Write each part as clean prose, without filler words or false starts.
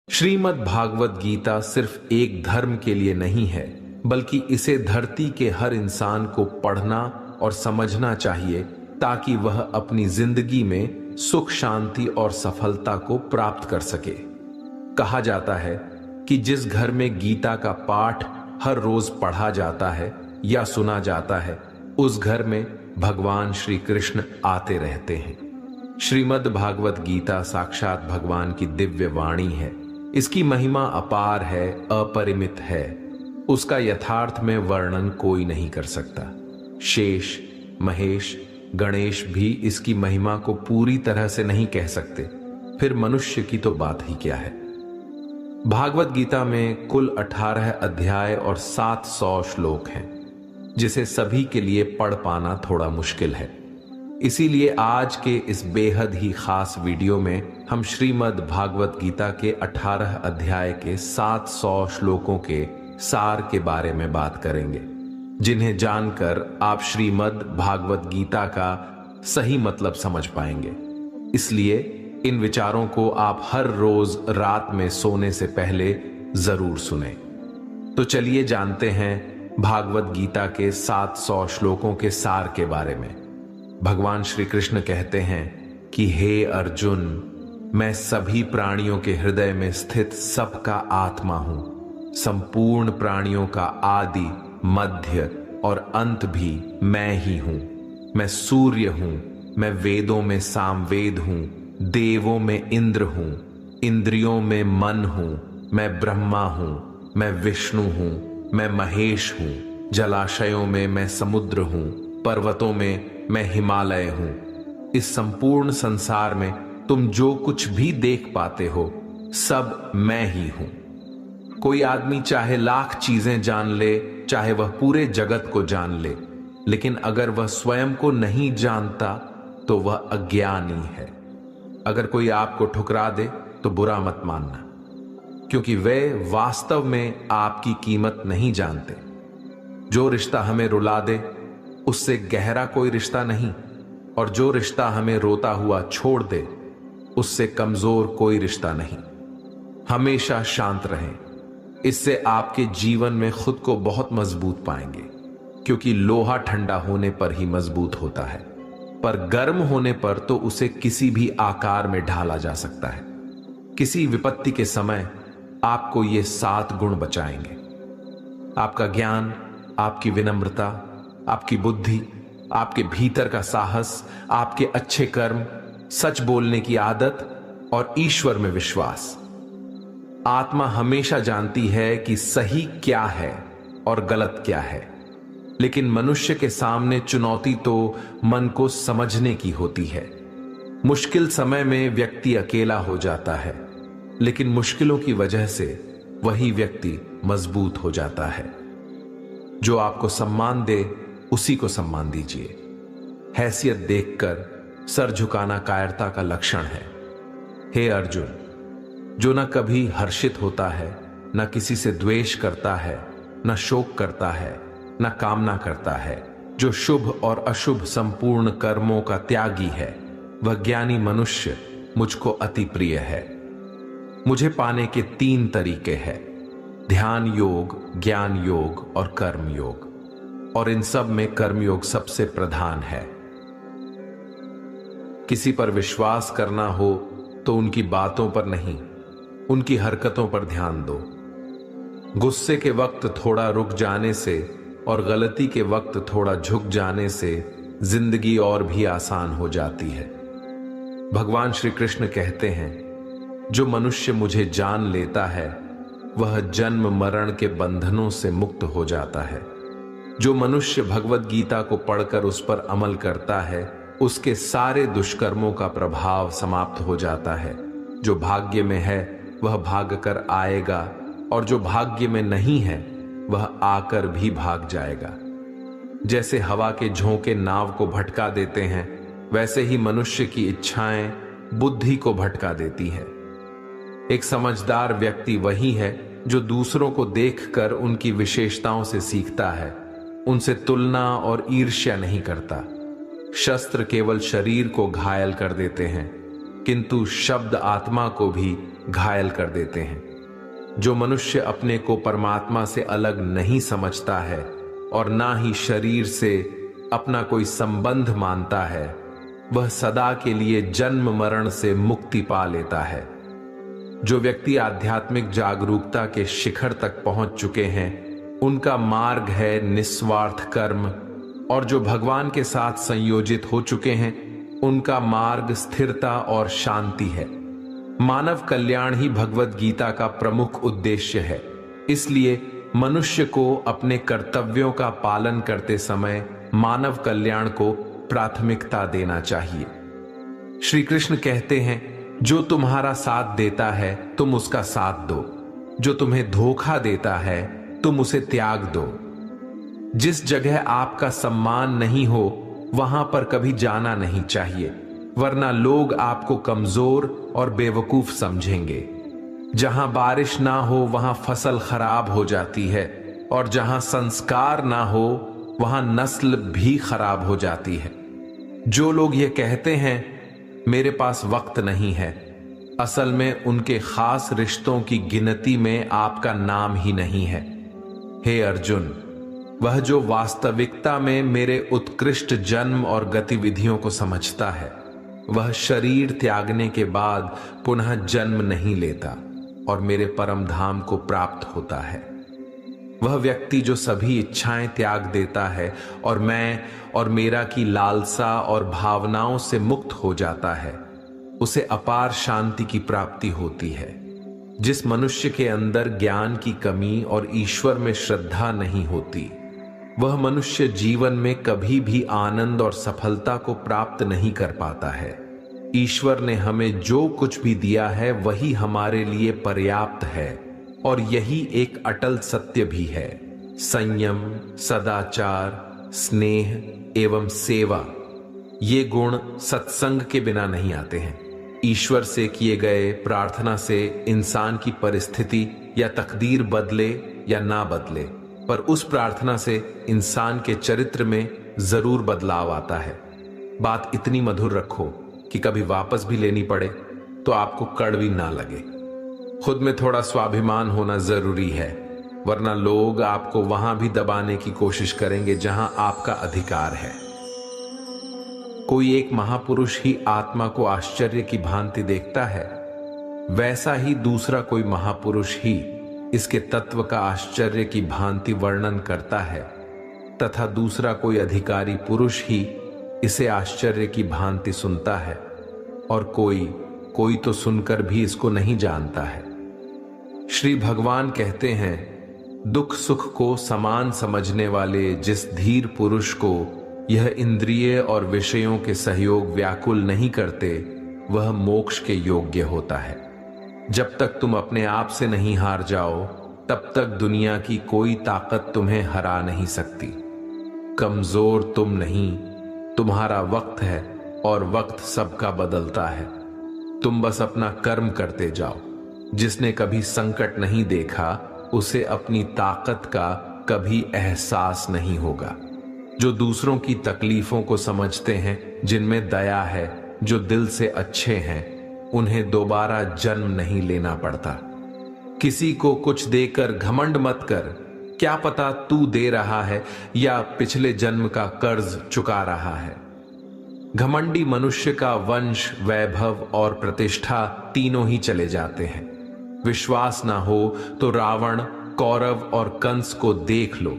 श्रीमद् भागवत गीता सिर्फ एक धर्म के लिए नहीं है, बल्कि इसे धरती के हर इंसान को पढ़ना और समझना चाहिए ताकि वह अपनी जिंदगी में सुख, शांति और सफलता को प्राप्त कर सके। कहा जाता है कि जिस घर में गीता का पाठ हर रोज पढ़ा जाता है या सुना जाता है, उस घर में भगवान श्री कृष्ण आते रहते हैं। श्रीमद् भागवत गीता साक्षात भगवान की दिव्य वाणी है। इसकी महिमा अपार है, अपरिमित है। उसका यथार्थ में वर्णन कोई नहीं कर सकता। शेष, महेश, गणेश भी इसकी महिमा को पूरी तरह से नहीं कह सकते, फिर मनुष्य की तो बात ही क्या है। भागवत गीता में कुल 18 अध्याय और 700 श्लोक हैं, जिसे सभी के लिए पढ़ पाना थोड़ा मुश्किल है। इसीलिए आज के इस बेहद ही खास वीडियो में हम श्रीमद् भागवत गीता के 18 अध्याय के 700 श्लोकों के सार के बारे में बात करेंगे, जिन्हें जानकर आप श्रीमद् भागवत गीता का सही मतलब समझ पाएंगे। इसलिए इन विचारों को आप हर रोज रात में सोने से पहले जरूर सुनें। तो चलिए जानते हैं भागवत गीता के 700 श्लोकों के सार के बारे में। भगवान श्री कृष्ण कहते हैं कि हे अर्जुन, मैं सभी प्राणियों के हृदय में स्थित सबका आत्मा हूं। संपूर्ण प्राणियों का आदि, मध्य और अंत भी मैं ही हूं। मैं सूर्य हूं, मैं वेदों में सामवेद हूं, देवों में इंद्र हूं, इंद्रियों में मन हूं, मैं ब्रह्मा हूं, मैं विष्णु हूं, मैं महेश हूं, जलाशयों में मैं समुद्र हूं, पर्वतों में मैं हिमालय हूं। इस संपूर्ण संसार में तुम जो कुछ भी देख पाते हो, सब मैं ही हूं। कोई आदमी चाहे लाख चीजें जान ले, चाहे वह पूरे जगत को जान ले, लेकिन अगर वह स्वयं को नहीं जानता तो वह अज्ञानी है। अगर कोई आपको ठुकरा दे तो बुरा मत मानना, क्योंकि वे वास्तव में आपकी कीमत नहीं जानते। जो रिश्ता हमें रुला दे उससे गहरा कोई रिश्ता नहीं, और जो रिश्ता हमें रोता हुआ छोड़ दे उससे कमजोर कोई रिश्ता नहीं। हमेशा शांत रहें, इससे आपके जीवन में खुद को बहुत मजबूत पाएंगे, क्योंकि लोहा ठंडा होने पर ही मजबूत होता है, पर गर्म होने पर तो उसे किसी भी आकार में ढाला जा सकता है। किसी विपत्ति के समय आपको ये 7 गुण बचाएंगे: आपका ज्ञान, आपकी विनम्रता, आपकी बुद्धि, आपके भीतर का साहस, आपके अच्छे कर्म, सच बोलने की आदत और ईश्वर में विश्वास। आत्मा हमेशा जानती है कि सही क्या है और गलत क्या है, लेकिन मनुष्य के सामने चुनौती तो मन को समझने की होती है। मुश्किल समय में व्यक्ति अकेला हो जाता है, लेकिन मुश्किलों की वजह से वही व्यक्ति मजबूत हो जाता है। जो आपको सम्मान दे उसी को सम्मान दीजिए। हैसियत देखकर सर झुकाना कायरता का लक्षण है। हे अर्जुन, जो न कभी हर्षित होता है, न किसी से द्वेष करता है, न शोक करता है, न कामना करता है, जो शुभ और अशुभ संपूर्ण कर्मों का त्यागी है, वह ज्ञानी मनुष्य मुझको अति प्रिय है। मुझे पाने के 3 तरीके हैं: ध्यान योग, ज्ञान योग और कर्म योग, और इन सब में कर्मयोग सबसे प्रधान है। किसी पर विश्वास करना हो तो उनकी बातों पर नहीं, उनकी हरकतों पर ध्यान दो। गुस्से के वक्त थोड़ा रुक जाने से और गलती के वक्त थोड़ा झुक जाने से जिंदगी और भी आसान हो जाती है। भगवान श्री कृष्ण कहते हैं, जो मनुष्य मुझे जान लेता है वह जन्म मरण के बंधनों से मुक्त हो जाता है। जो मनुष्य भगवत गीता को पढ़कर उस पर अमल करता है, उसके सारे दुष्कर्मों का प्रभाव समाप्त हो जाता है। जो भाग्य में है वह भाग कर आएगा, और जो भाग्य में नहीं है वह आकर भी भाग जाएगा। जैसे हवा के झोंके नाव को भटका देते हैं, वैसे ही मनुष्य की इच्छाएं बुद्धि को भटका देती हैं। एक समझदार व्यक्ति वही है जो दूसरों को देखकर उनकी विशेषताओं से सीखता है, उनसे तुलना और ईर्ष्या नहीं करता। शस्त्र केवल शरीर को घायल कर देते हैं, किंतु शब्द आत्मा को भी घायल कर देते हैं। जो मनुष्य अपने को परमात्मा से अलग नहीं समझता है और ना ही शरीर से अपना कोई संबंध मानता है, वह सदा के लिए जन्म मरण से मुक्ति पा लेता है। जो व्यक्ति आध्यात्मिक जागरूकता के शिखर तक पहुंच चुके हैं, उनका मार्ग है निस्वार्थ कर्म, और जो भगवान के साथ संयोजित हो चुके हैं, उनका मार्ग स्थिरता और शांति है। मानव कल्याण ही भगवत गीता का प्रमुख उद्देश्य है। इसलिए मनुष्य को अपने कर्तव्यों का पालन करते समय मानव कल्याण को प्राथमिकता देना चाहिए। श्री कृष्ण कहते हैं, जो तुम्हारा साथ देता है तुम उसका साथ दो, जो तुम्हें धोखा देता है तुम उसे त्याग दो। जिस जगह आपका सम्मान नहीं हो वहां पर कभी जाना नहीं चाहिए, वरना लोग आपको कमजोर और बेवकूफ समझेंगे। जहां बारिश ना हो वहां फसल खराब हो जाती है, और जहां संस्कार ना हो वहां नस्ल भी खराब हो जाती है। जो लोग ये कहते हैं मेरे पास वक्त नहीं है, असल में उनके खास रिश्तों की गिनती में आपका नाम ही नहीं है। हे अर्जुन, वह जो वास्तविकता में मेरे उत्कृष्ट जन्म और गतिविधियों को समझता है, वह शरीर त्यागने के बाद पुनः जन्म नहीं लेता और मेरे परम धाम को प्राप्त होता है। वह व्यक्ति जो सभी इच्छाएं त्याग देता है और मैं और मेरा की लालसा और भावनाओं से मुक्त हो जाता है, उसे अपार शांति की प्राप्ति होती है। जिस मनुष्य के अंदर ज्ञान की कमी और ईश्वर में श्रद्धा नहीं होती, वह मनुष्य जीवन में कभी भी आनंद और सफलता को प्राप्त नहीं कर पाता है। ईश्वर ने हमें जो कुछ भी दिया है वही हमारे लिए पर्याप्त है, और यही एक अटल सत्य भी है। संयम, सदाचार, स्नेह एवं सेवा, ये गुण सत्संग के बिना नहीं आते हैं। ईश्वर से किए गए प्रार्थना से इंसान की परिस्थिति या तकदीर बदले या ना बदले, पर उस प्रार्थना से इंसान के चरित्र में जरूर बदलाव आता है। बात इतनी मधुर रखो कि कभी वापस भी लेनी पड़े तो आपको कड़वी ना लगे। खुद में थोड़ा स्वाभिमान होना जरूरी है, वरना लोग आपको वहां भी दबाने की कोशिश करेंगे जहां आपका अधिकार है। कोई एक महापुरुष ही आत्मा को आश्चर्य की भांति देखता है, वैसा ही दूसरा कोई महापुरुष ही इसके तत्व का आश्चर्य की भांति वर्णन करता है, तथा दूसरा कोई अधिकारी पुरुष ही इसे आश्चर्य की भांति सुनता है, और कोई तो सुनकर भी इसको नहीं जानता है। श्री भगवान कहते हैं, दुख सुख को समान समझने वाले जिस धीर पुरुष को यह इंद्रिय और विषयों के सहयोग व्याकुल नहीं करते, वह मोक्ष के योग्य होता है। जब तक तुम अपने आप से नहीं हार जाओ, तब तक दुनिया की कोई ताकत तुम्हें हरा नहीं सकती। कमजोर तुम नहीं, तुम्हारा वक्त है, और वक्त सबका बदलता है। तुम बस अपना कर्म करते जाओ। जिसने कभी संकट नहीं देखा, उसे अपनी ताकत का कभी एहसास नहीं होगा। जो दूसरों की तकलीफों को समझते हैं, जिनमें दया है, जो दिल से अच्छे हैं, उन्हें दोबारा जन्म नहीं लेना पड़ता। किसी को कुछ देकर घमंड मत कर, क्या पता तू दे रहा है या पिछले जन्म का कर्ज चुका रहा है। घमंडी मनुष्य का वंश, वैभव और प्रतिष्ठा तीनों ही चले जाते हैं। विश्वास ना हो तो रावण, कौरव और कंस को देख लो।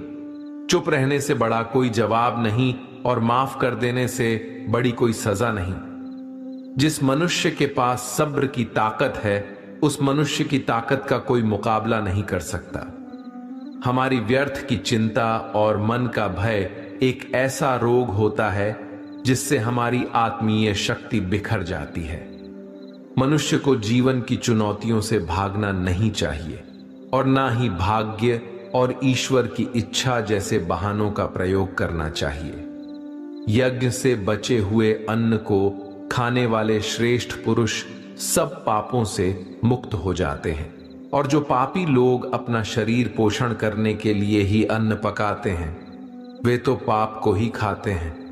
चुप रहने से बड़ा कोई जवाब नहीं, और माफ कर देने से बड़ी कोई सजा नहीं। जिस मनुष्य के पास सब्र की ताकत है, उस मनुष्य की ताकत का कोई मुकाबला नहीं कर सकता। हमारी व्यर्थ की चिंता और मन का भय एक ऐसा रोग होता है जिससे हमारी आत्मीय शक्ति बिखर जाती है। मनुष्य को जीवन की चुनौतियों से भागना नहीं चाहिए, और ना ही भाग्य और ईश्वर की इच्छा जैसे बहानों का प्रयोग करना चाहिए। यज्ञ से बचे हुए अन्न को खाने वाले श्रेष्ठ पुरुष सब पापों से मुक्त हो जाते हैं, और जो पापी लोग अपना शरीर पोषण करने के लिए ही अन्न पकाते हैं, वे तो पाप को ही खाते हैं।